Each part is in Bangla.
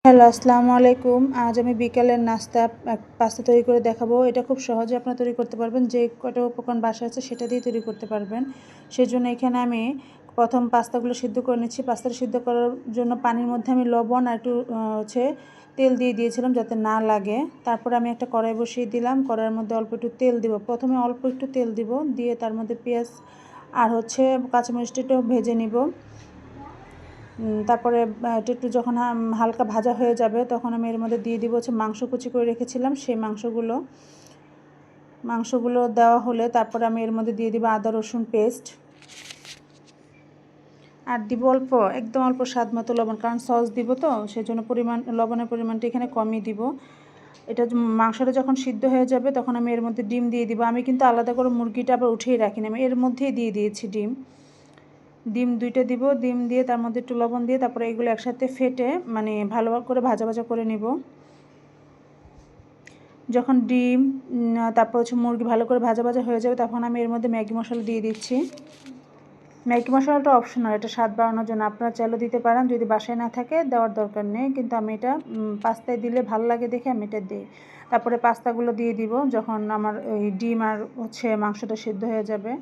হ্যালো, আসসালামু আলাইকুম। আজ আমি বিকেলের নাস্তা পাস্তা তৈরি করে দেখাবো। এটা খুব সহজে আপনারা তৈরি করতে পারবেন। যে কটা উপকরণ বাসায় আছে সেটা দিয়ে তৈরি করতে পারবেন। সেজন্য এখানে আমি প্রথম পাস্তাগুলো সিদ্ধ করে নিচ্ছি। পাস্তাটা সিদ্ধ করার জন্য পানির মধ্যে আমি লবণ আর একটু তেল দিয়ে দিয়েছিলাম যাতে না লাগে। তারপরে আমি একটা কড়াই বসিয়ে দিলাম। কড়াইয়ের মধ্যে অল্প একটু তেল দিব। প্রথমে অল্প একটু তেল দিব, দিয়ে তার মধ্যে পেঁয়াজ আর কাঁচামরিচটা একটু ভেজে নিব। তারপরে এটা একটু যখন হালকা ভাজা হয়ে যাবে তখন আমি এর মধ্যে দিয়ে দিব মাংস কুচি করে রেখেছিলাম। সেই মাংসগুলো দেওয়া হলে তারপরে আমি এর মধ্যে দিয়ে দিব আদা রসুন পেস্ট, আর দিব একদম অল্প স্বাদ মতো লবণ, কারণ সস দিব তো সেজন্য লবণের পরিমাণটা এখানে কমই দিব। এটা মাংসটা যখন সিদ্ধ হয়ে যাবে তখন আমি এর মধ্যে ডিম দিয়ে দিব। আমি কিন্তু আলাদা করে মুরগিটা আবার উঠিয়ে রাখিনি, আমি এর মধ্যেই দিয়ে দিয়েছি ডিম 2টা দিব। ডিম দিয়ে তার মধ্যে একটু লবণ দিয়ে তারপরে এগুলো একসাথে ফেটে ভালো করে ভাজা করে নিব। যখন ডিম তারপর মুরগি ভালো করে ভাজা হয়ে যাবে তখন আমি এর মধ্যে ম্যাগি মশলা দিয়ে দিচ্ছি। ম্যাগি মশলাটা অপশনাল, এটা স্বাদ বাড়ানোর জন্য, আপনারা চাইলে দিতে পারেন, যদি বাসায় না থাকে দেওয়ার দরকার নেই, কিন্তু আমি এটা পাস্তায় দিলে ভালো লাগে দেখে আমি এটা দিই। তারপরে পাস্তাগুলো দিয়ে দিব যখন আমার ওই ডিম আর মাংসটা সিদ্ধ হয়ে যাবে।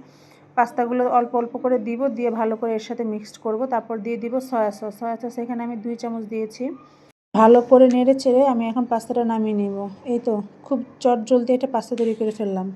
পাস্তাগুলো অল্প অল্প করে দিব, দিয়ে ভালো করে এর সাথে মিক্সড করব। তারপর দিয়ে দিব সয়া সস এখানে আমি 2 চামচ দিয়েছি। ভালো করে নেড়ে চেড়ে আমি এখন পাস্তাটা নামিয়ে নেব। এই তো খুব চটজলদি একটা পাস্তা তৈরি করে ফেললাম।